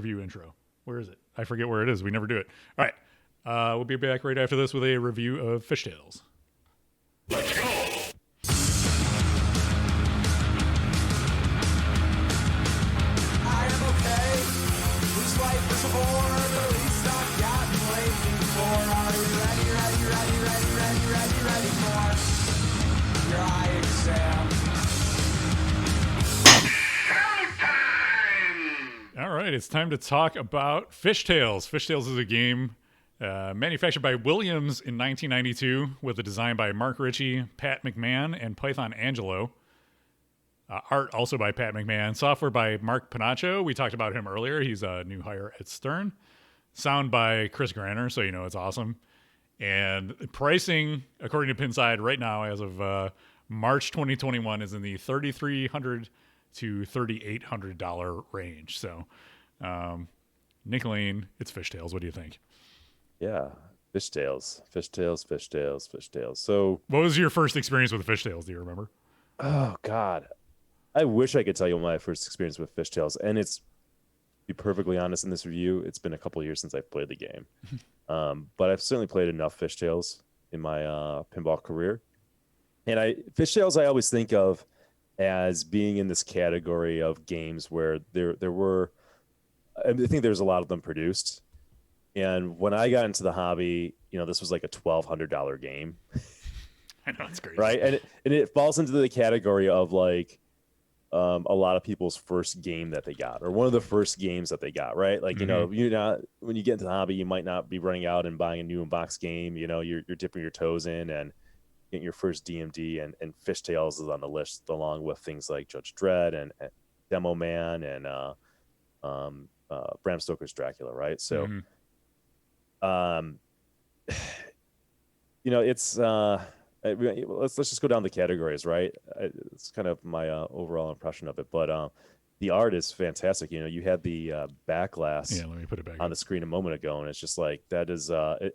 review intro. Where is it? I forget where it is. We never do it. All right. We'll be back right after this with a review of Fishtails. Let's go! I am okay. This life is a bore. The least I've gotten waiting for. Are you ready for your eye exam? All right, it's time to talk about Fishtails. Fishtails is a game manufactured by Williams in 1992 with a design by Mark Ritchie, Pat McMahon, and Python Angelo. Art also by Pat McMahon. Software by Mark Panaccio. We talked about him earlier. He's a new hire at Stern. Sound by Chris Granner, so you know it's awesome. And pricing, according to Pinside, right now as of March 2021, is in the $3,300 to $3,800 range. So, Nicolene, it's Fishtails. What do you think? Yeah, Fishtails. So, what was your first experience with Fishtails? Do you remember? oh God, I wish I could tell you my first experience with Fishtails, and it's, to be perfectly honest in this review, it's been a couple of years since I've played the game. But I've certainly played enough Fishtails in my pinball career. And Fishtails I always think of as being in this category of games where there were, I think there's a lot of them produced. And when I got into the hobby, this was like a $1,200 game. I know, it's crazy. Right. And it falls into the category of like a lot of people's first game that they got, or one of the first games that they got. Right. Like, when you get into the hobby, you might not be running out and buying a new in-box game. You're dipping your toes in and getting your first DMD, and Fishtails is on the list along with things like Judge Dredd and Demo Man and Bram Stoker's Dracula. Right. So, it's let's just go down the categories, right? It's kind of my overall impression of it, but the art is fantastic. You had the back glass Yeah, let me put it back on the screen a moment ago, and it's just like that is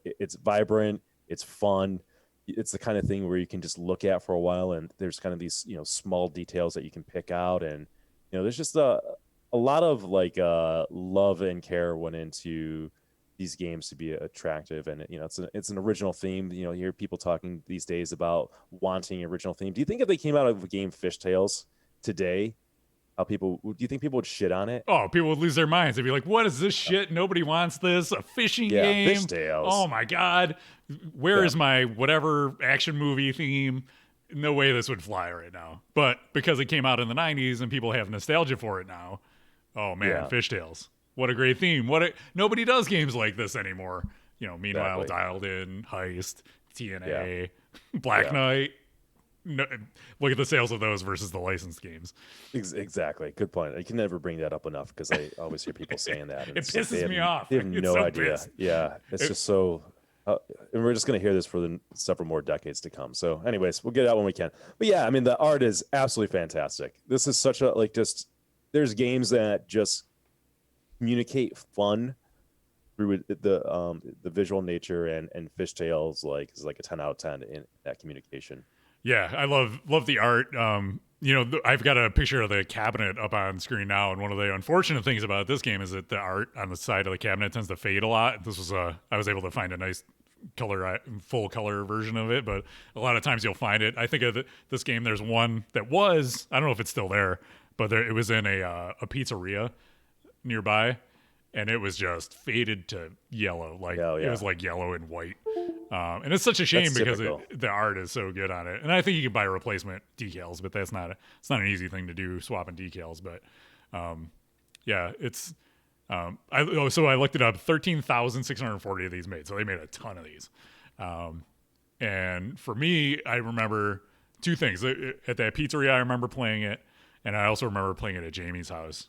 it's vibrant, it's fun, it's the kind of thing where you can just look at for a while, and there's kind of these small details that you can pick out, and there's just a lot of like love and care went into these games to be attractive, and it's an original theme. You hear people talking these days about wanting original theme. Do you think if they came out of a game Fishtails today, do you think people would shit on it? Oh, people would lose their minds. They'd be like, what is this shit? Nobody wants this. A fishing game? Fishtails. Oh my God. Where is my whatever action movie theme? No way this would fly right now. But because it came out in the 90s and people have nostalgia for it now, oh man, Fishtails. What a great theme. Nobody does games like this anymore. Meanwhile, Exactly. Dialed In, Heist, TNA, Black Knight. No, look at the sales of those versus the licensed games. Exactly. Good point. I can never bring that up enough because I always hear people saying that. And It pisses me off. They have It's no so idea. pissed. Yeah. It's just so... and we're just going to hear this for several more decades to come. So anyways, we'll get it out when we can. But yeah, I mean, the art is absolutely fantastic. This is such a, there's games that just communicate fun through the visual nature, and Fishtails is like a 10 out of 10 in that communication. Yeah, I love the art. I've got a picture of the cabinet up on screen now, and one of the unfortunate things about this game is that the art on the side of the cabinet tends to fade a lot. This was I was able to find a nice full color version of it, but a lot of times you'll find it. I think of this game, there's one that was, I don't know if it's still there, but it was in a pizzeria nearby, and it was just faded to yellow. It was like yellow and white. And it's such a shame because the art is so good on it. And I think you can buy replacement decals, but it's not an easy thing to do, swapping decals. But it's so I looked it up, 13,640 of these made. So they made a ton of these. And for me, I remember two things. At that pizzeria, I remember playing it, and I also remember playing it at Jamie's house.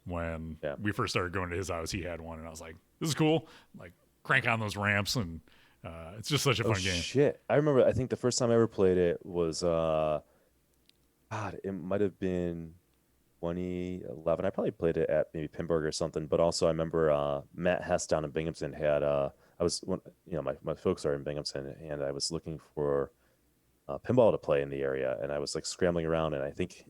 When we first started going to his house, he had one, and I was like, this is cool. Like, crank on those ramps, and it's just such a fun game. Shit. I remember, I think the first time I ever played it was, God, it might have been 2011. I probably played it at maybe Pinburg or something, but also I remember Matt Hess down in Binghamton had, my folks are in Binghamton, and I was looking for pinball to play in the area, and I was like scrambling around, and I think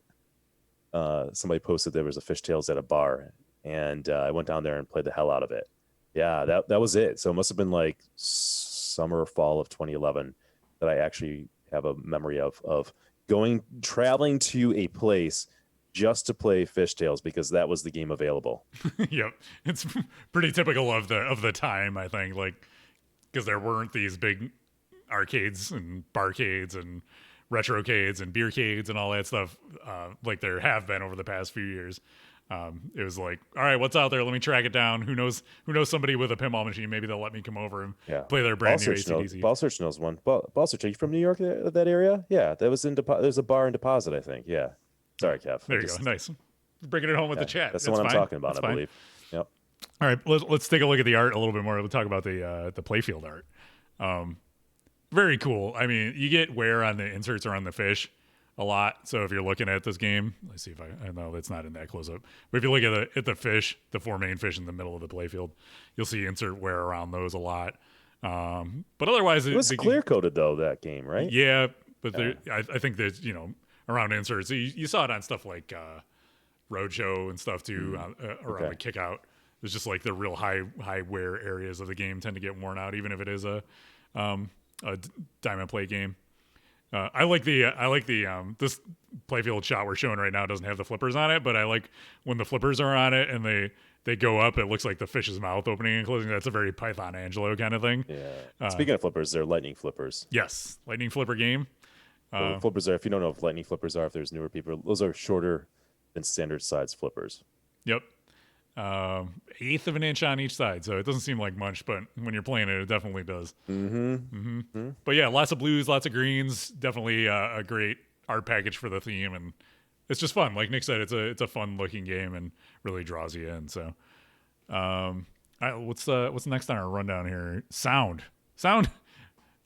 somebody posted there was a Fishtails at a bar, and I went down there and played the hell out of it. Yeah, that was it. So it must have been like summer or fall of 2011 that I actually have a memory of traveling to a place just to play Fishtails because that was the game available. Yep, it's pretty typical of the time, I think, like because there weren't these big arcades and barcades and retrocades and beercades and all that stuff like there have been over the past few years. It was like, all right, what's out there? Let me track it down. Who knows somebody with a pinball machine? Maybe they'll let me come over and play their brand new ACDC. Ball Search knows one. Ball Search, are you from New York, that area? Yeah, that was there's a bar in Deposit, I think. Yeah. Sorry, Kev. There you go. Nice. Bringing it home with the chat. That's the one I'm talking about, I believe. Yep. All right, let's take a look at the art a little bit more. We'll talk about the Playfield art. Very cool. I mean, you get wear on the inserts or on the fish a lot. So if you're looking at this game, let's see if I know that's not in that close up. But if you look at the fish, the four main fish in the middle of the playfield, you'll see insert wear around those a lot. But otherwise, it was clear coated though, that game, right? Yeah, but I think there's around inserts. You saw it on stuff like Roadshow and stuff too, around the Kickout. It's just like the real high wear areas of the game tend to get worn out, even if it is a diamond plate game. I like the this playfield shot we're showing right now doesn't have the flippers on it, but I like when the flippers are on it and they go up, it looks like the fish's mouth opening and closing. That's a very Python Angelo kind of thing. Yeah. Speaking of flippers, they're lightning flippers. Yes, lightning flipper game. Flippers are, if you don't know if lightning flippers are, if there's newer people, those are shorter than standard size flippers. Yep. 1/8 of an inch on each side, so it doesn't seem like much, but when you're playing it definitely does. But yeah, lots of blues, lots of greens, definitely a great art package for the theme, and it's just fun. Like Nick said, it's a fun looking game and really draws you in. So all right, what's next on our rundown here? Sound.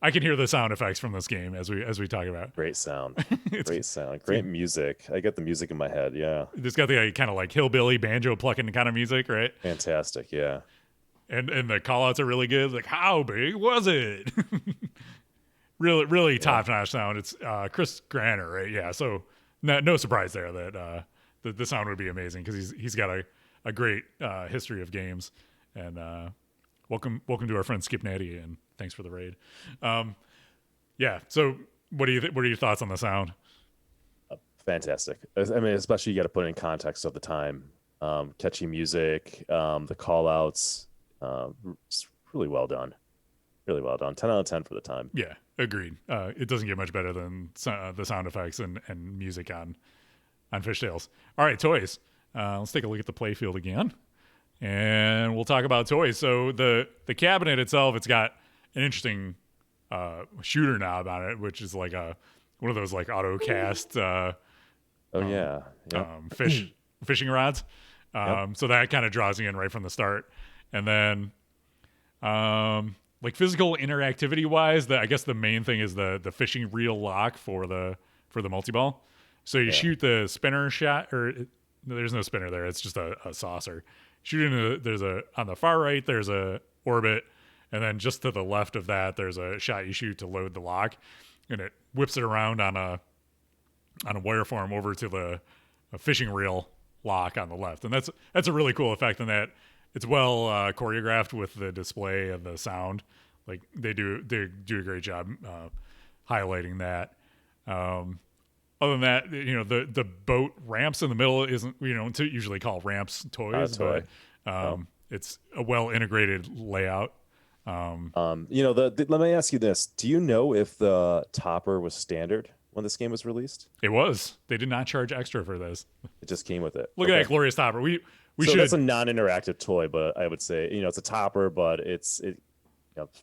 I can hear the sound effects from this game as we talk about. Great sound. Great music. I get the music in my head. Yeah. It's got the kind of like hillbilly banjo plucking kind of music, right? Fantastic. Yeah. And the call outs are really good. Like, how big was it? really top notch sound. It's Chris Granner, right? Yeah. So no surprise there that the sound would be amazing because he's got a great history of games. And welcome to our friend Skip Natty, and thanks for the raid. Yeah. So what are your thoughts on the sound? Fantastic. I mean, especially you got to put it in context of the time. Catchy music, the call outs, really well done. Really well done. 10 out of 10 for the time. Yeah, agreed. It doesn't get much better than the sound effects and music on Fishtails. All right, toys. Let's take a look at the playfield again. And we'll talk about toys. So the cabinet itself, it's got an interesting shooter knob on it, which is like one of those like auto cast fishing rods. So that kind of draws you in right from the start. And then like physical interactivity wise, I guess the main thing is the fishing reel lock for the multi-ball. So you shoot the spinner shot, or there's no spinner there. It's just a saucer. Shooting on the far right, there's a orbit, and then just to the left of that, there's a shot you shoot to load the lock, and it whips it around on a wire form over to the fishing reel lock on the left, and that's a really cool effect in that it's well choreographed with the display and the sound. Like they do a great job highlighting that. Other than that, the boat ramps in the middle isn't, to usually call ramps toys, but it's a well integrated layout. Let me ask you this: do you know if the topper was standard when this game was released? It was. They did not charge extra for this. It just came with it. Look at that glorious topper. We should. That's a non-interactive toy, but I would say it's a topper, but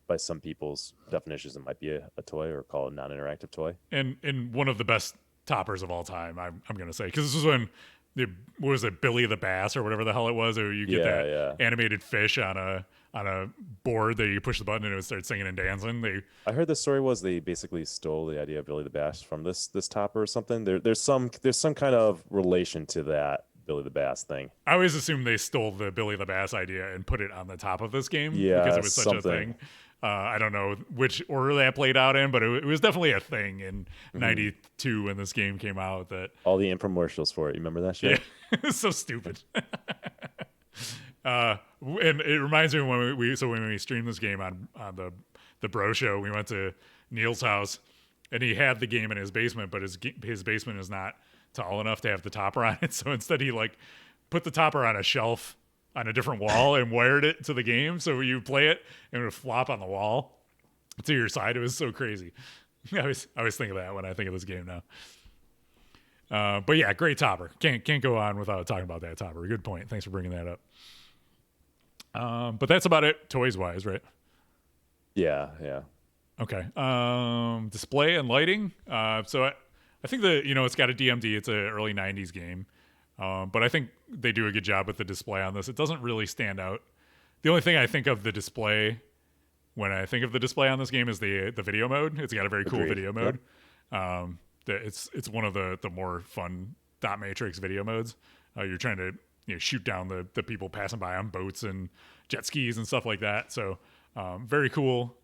by some people's definitions, it might be a toy or call it a non-interactive toy. And one of the best toppers of all time, I'm going to say, because this was when what was it, Billy the Bass or whatever the hell it was, or you get animated fish on a board that you push the button and it would start singing and dancing. I heard the story was they basically stole the idea of Billy the Bass from this topper or something. There's some kind of relation to that Billy the Bass thing. I always assumed they stole the Billy the Bass idea and put it on the top of this game because it was such a thing. I don't know which order that played out in, but it was definitely a thing in '92 when this game came out. That all the infomercials for it. You remember that shit? Yeah, it's so stupid. And it reminds me when we streamed this game on the Bro Show, we went to Neil's house, and he had the game in his basement, but his basement is not tall enough to have the topper on it. So instead, he like put the topper on a shelf on a different wall and wired it to the game. So you play it and it would flop on the wall to your side. It was so crazy. I always think of that when I think of this game now. But yeah, great topper. Can't go on without talking about that topper. Good point. Thanks for bringing that up. But that's about it, toys wise, right? Yeah. Okay. Display and lighting. So I think that it's got a DMD. It's an early '90s game, but I think they do a good job with the display on this. It doesn't really stand out. The only thing I think of the display when I think of the display on this game is the video mode. It's got a very cool Agreed. video mode. It's one of the more fun dot matrix video modes. You're trying to shoot down the people passing by on boats and jet skis and stuff like that. So very cool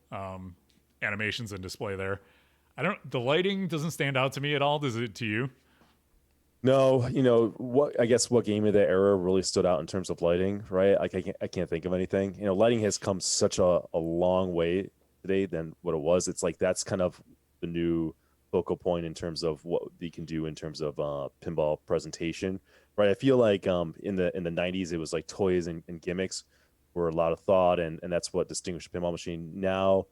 animations and display there. The lighting doesn't stand out to me at all. Does it to you? No, I guess what game of the era really stood out in terms of lighting, right? Like I can't think of anything. Lighting has come such a long way today than what it was. It's like that's kind of the new focal point in terms of what you can do in terms of pinball presentation, right? I feel like in the 90s it was like toys and gimmicks were a lot of thought, and that's what distinguished a pinball machine. Now,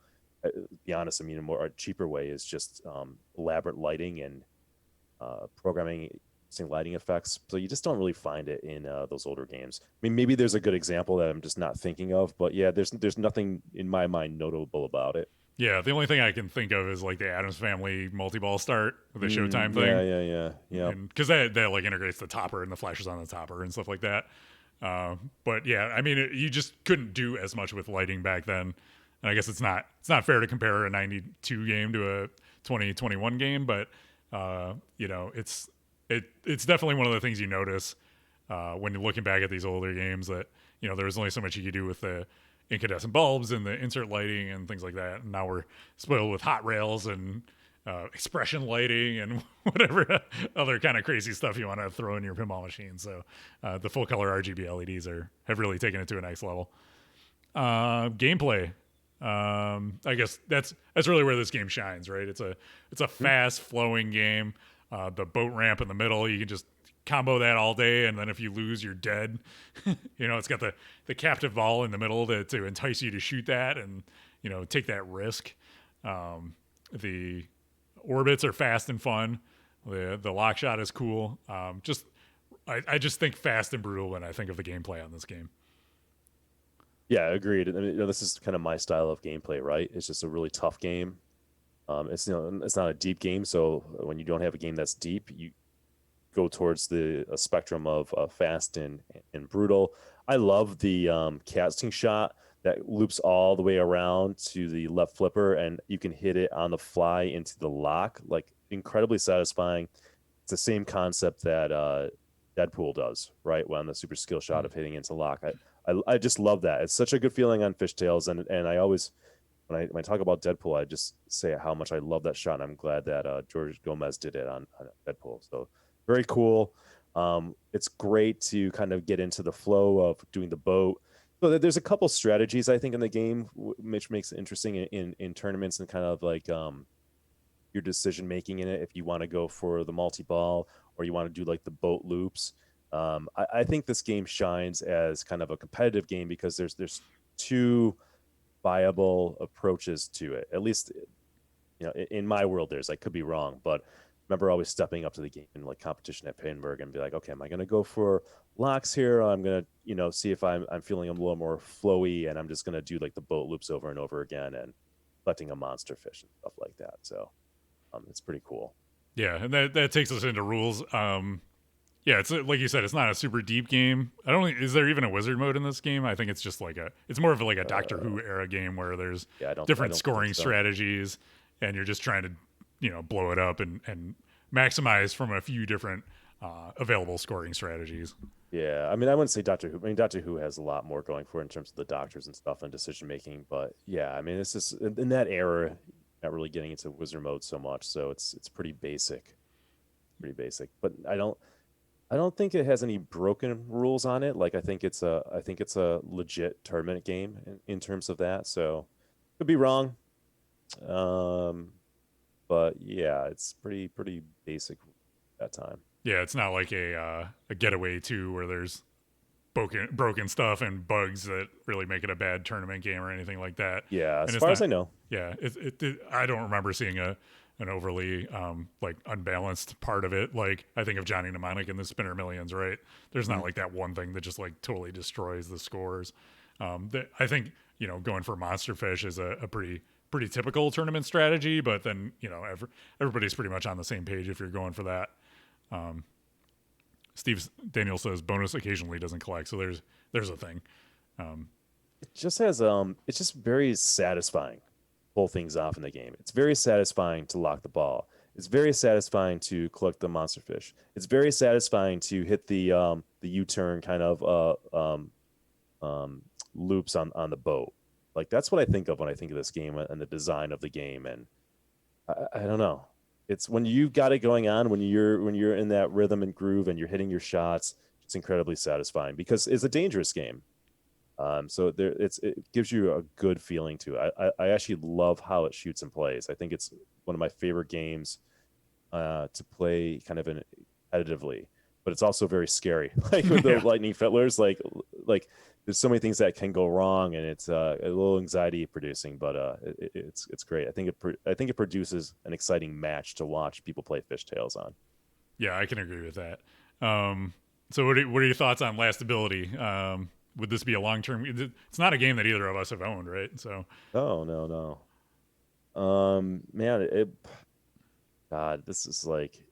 to be honest, I mean a cheaper way is just elaborate lighting and programming lighting effects. So you just don't really find it in those older games. I mean, maybe there's a good example that I'm just not thinking of, but yeah, there's nothing in my mind notable about it. Yeah, the only thing I can think of is like the Addams Family multi-ball start with the Showtime thing. Yeah. Because that like integrates the topper and the flashes on the topper and stuff like that. But yeah, I mean, you just couldn't do as much with lighting back then. And I guess it's not fair to compare a '92 game to a 2021 game, but it's definitely one of the things you notice when you're looking back at these older games that there was only so much you could do with the incandescent bulbs and the insert lighting and things like that. And now we're spoiled with hot rails and expression lighting and whatever other kind of crazy stuff you want to throw in your pinball machine. So the full color RGB LEDs have really taken it to a next level. Gameplay. I guess that's really where this game shines, right? It's a fast flowing game. The boat ramp in the middle, you can just combo that all day, and then if you lose, you're dead. It's got the captive ball in the middle to entice you to shoot that and take that risk. The orbits are fast and fun. The lock shot is cool. I just think fast and brutal when I think of the gameplay on this game. Yeah, agreed. I mean, this is kind of my style of gameplay, right? It's just a really tough game. It's not a deep game, so when you don't have a game that's deep, you go towards a spectrum of fast and brutal. I love the casting shot that loops all the way around to the left flipper, and you can hit it on the fly into the lock. Like incredibly satisfying. It's the same concept that Deadpool does, right? When the super skill shot of hitting into lock. I just love that. It's such a good feeling on Fishtails, and I always when I talk about Deadpool, I just say how much I love that shot, and I'm glad that George Gomez did it on Deadpool. So very cool. It's great to kind of get into the flow of doing the boat. So there's a couple strategies I think in the game, which makes it interesting in tournaments and kind of like your decision making in it. If you want to go for the multi-ball or you want to do like the boat loops. I think this game shines as kind of a competitive game because there's two viable approaches to it. At least, in my world, I could be wrong, but I remember always stepping up to the game in like competition at Pittsburgh and be like, okay, am I going to go for locks here? Or I'm going to, see if I'm feeling a little more flowy, and I'm just going to do like the boat loops over and over again and collecting a monster fish and stuff like that. So it's pretty cool. Yeah, and that takes us into rules. Yeah, it's like you said, it's not a super deep game. Is there even a wizard mode in this game? I think it's just it's more of like a Doctor Who era game where there's different scoring strategies, and you're just trying to, blow it up and maximize from a few different available scoring strategies. Yeah, I mean, I wouldn't say Doctor Who. I mean, Doctor Who has a lot more going for it in terms of the doctors and stuff and decision making. But yeah, I mean, it's just in that era, not really getting into wizard mode so much. So it's pretty basic, But I don't think it has any broken rules on it. Like I think it's a legit tournament game in terms of that. So could be wrong. Um, but yeah, it's pretty basic at that time. Yeah, it's not like a Getaway 2 where there's broken stuff and bugs that really make it a bad tournament game or anything like that. Yeah, And as it's far as not. I know. Yeah, I don't remember seeing an overly like unbalanced part of it. Like I think of Johnny Mnemonic and the Spinner Millions, right? There's not Mhm. like that one thing that just like totally destroys the scores. I think going for Monster Fish is a pretty typical tournament strategy, but then everybody's pretty much on the same page if you're going for that. Steve Daniel says bonus occasionally doesn't collect, so there's a thing. It just has it's just very satisfying to pull things off in the game. It's very satisfying to lock the ball. It's very satisfying to collect the monster fish. It's very satisfying to hit the U-turn kind of loops on the boat. Like that's what I think of when I think of this game and the design of the game. And I don't know. It's when you got it going on, when you're in that rhythm and groove and you're hitting your shots, it's incredibly satisfying because it's a dangerous game. So it gives you a good feeling to it. I actually love how it shoots and plays. I think it's one of my favorite games to play kind of competitively, but it's also very scary. Like with the Yeah. lightning fiddlers, like there's so many things that can go wrong, and it's a little anxiety producing, but it's great. I think it produces an exciting match to watch people play fishtails on. Yeah, I can agree with that. So what are your thoughts on lastability? Would this be a long term? It's not a game that either of us have owned, right? So Oh no no. Man, God, this is like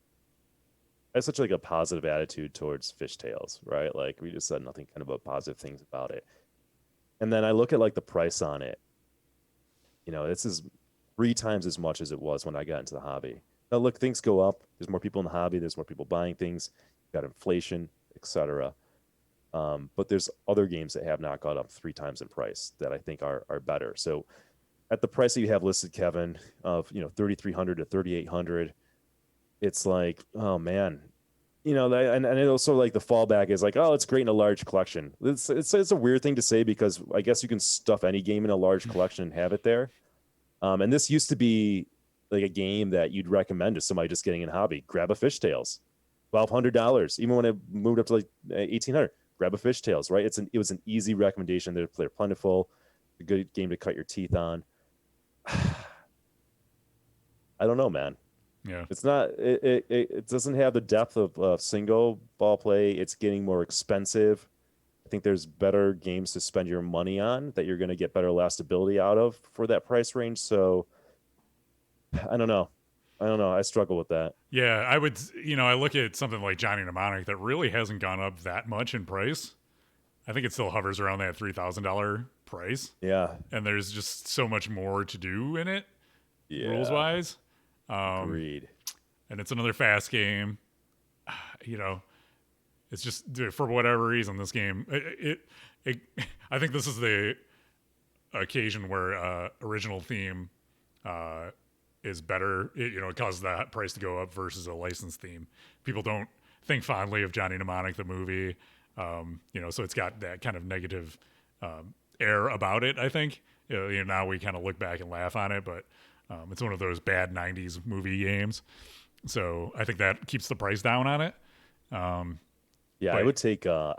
I have such like a positive attitude towards fishtails, right? Like we just said nothing kind of but positive things about it. And then I look at like the price on it. This is 3 times as much as it was when I got into the hobby. Now look, things go up. There's more people in the hobby. There's more people buying things. You've got inflation, etc. But there's other games that have not gone up 3 times in price that I think are better. So at the price that you have listed, Kevin, of 3,300 to 3,800, it's like, oh man, and it also like the fallback is like, oh, it's great in a large collection. It's a weird thing to say because I guess you can stuff any game in a large collection and have it there. And this used to be like a game that you'd recommend to somebody just getting in hobby. Grab a Fishtails, $1,200. Even when it moved up to like 1,800, grab a Fishtails. Right? It was an easy recommendation. They're plentiful, a good game to cut your teeth on. I don't know, man. yeah, It's not. It doesn't have the depth of single ball play. It's getting more expensive. I think there's better games to spend your money on that you're going to get better lastability out of for that price range. So I don't know. I don't know. I struggle with that. yeah. I would. I look at something like Johnny Mnemonic that really hasn't gone up that much in price. I think it still hovers around that $3,000 price, Yeah. and there's just so much more to do in it, rules Yeah. wise. Agreed. And it's another fast game. You know, it's just for whatever reason this game. It I think this is the occasion where original theme is better. It causes that price to go up versus a licensed theme. People don't think fondly of Johnny Mnemonic the movie. So it's got that kind of negative air about it. I think now we kind of look back and laugh on it, but it's one of those bad '90s movie games. So I think that keeps the price down on it. Yeah, But I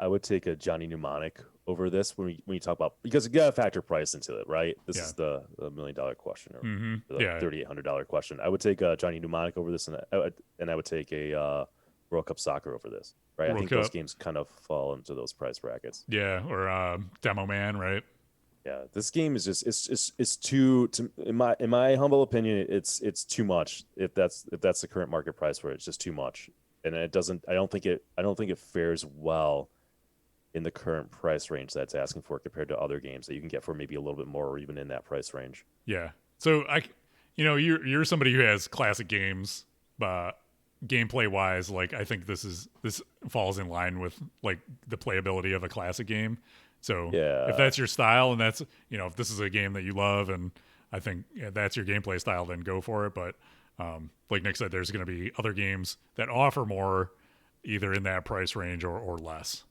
would take a Johnny Mnemonic over this when you talk about because you got to factor price into it, right? This Yeah. is the $1 million question or the Yeah. $3,800 question. I would take Johnny Mnemonic over this, and I would take a World Cup Soccer over this, right? I World think those Cup. games kind of fall into those price brackets. Yeah, or Demo Man, right? Yeah, this game is just it's too in my humble opinion, it's too much if that's the current market price for it. It's just too much, and it doesn't. I don't think it fares well in the current price range that's asking for compared to other games that you can get for maybe a little bit more or even in that price range. Yeah. So you're somebody who has classic games, but gameplay wise, like I think this falls in line with like the playability of a classic game. So Yeah. if that's your style and that's if this is a game that you love and I think that's your gameplay style, then go for it. But like Nick said, there's going to be other games that offer more, either in that price range or less.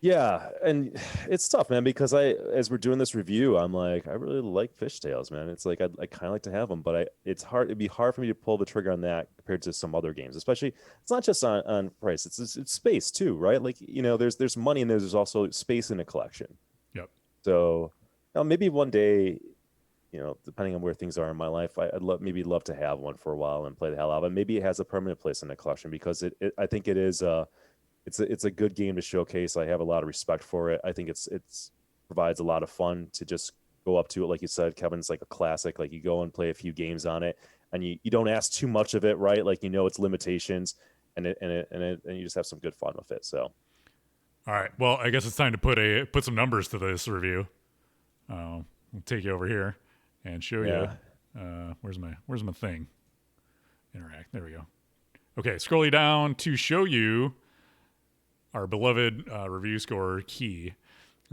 Yeah, and it's tough, man, because as we're doing this review, I'm like, I really like fishtails, man. It's like I kind of like to have them, but it's hard. It'd be hard for me to pull the trigger on that compared to some other games. Especially, it's not just on price; it's space too, right? Like there's money and there's also space in a collection. Yep. So, maybe one day, depending on where things are in my life, I'd love to have one for a while and play the hell out of it. Maybe it has a permanent place in the collection because I think it is it's a good game to showcase. I have a lot of respect for it. I think it's provides a lot of fun to just go up to it. Like you said, Kevin, it's like a classic. Like you go and play a few games on it and you don't ask too much of it, right? Like, its limitations and you just have some good fun with it. So. All right. Well, I guess it's time to put some numbers to this review. I'll take you over here and show you. Where's my thing? Interact. There we go. Okay, scroll you down to show you our beloved review score key.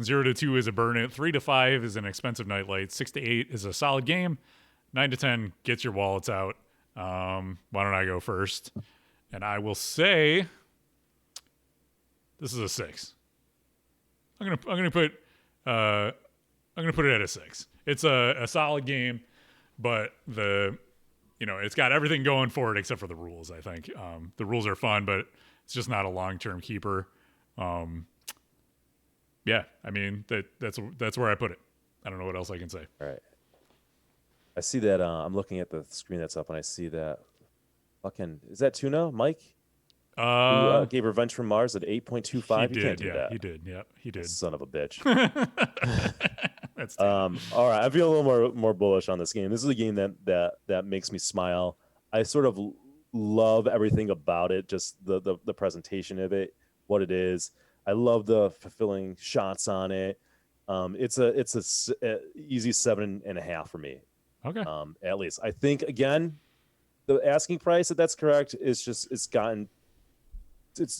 0 to 2 is a burn it. 3 to 5 is an expensive nightlight. 6 to 8 is a solid game. 9 to 10 gets your wallets out. Why don't I go first? And I will say this is a 6. I'm gonna put it at a 6. It's a solid game, but it's got everything going for it except for the rules. I think the rules are fun, but it's just not a long-term keeper. Yeah, I mean that's where I put it. I don't know what else I can say. All right. I see that. I'm looking at the screen that's up, and I see that. Fucking, is that Tuna, Mike? Who gave Revenge from Mars at 8.25? He You did, can't do yeah, that. he did. Yeah, he did. Son of a bitch. That's all right. I feel a little more bullish on this game. This is a game that makes me smile. I sort of love everything about it, just the presentation of it, what it is. I love the fulfilling shots on it. It's a easy 7.5 for me. Okay. At least I think, again, the asking price, if that's correct, it's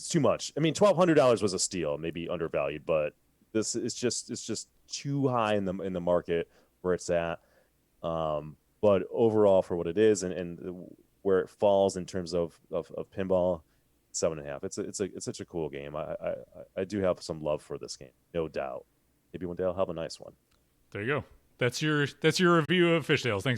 too much. I mean, $1,200 was a steal, maybe undervalued, but this is just too high in the market where it's at. But overall, for what it is and where it falls in terms of pinball, 7.5. It's such a cool game. I do have some love for this game, no doubt. Maybe one day I'll have a nice one. There you go. That's your review of Fishtails. Thanks.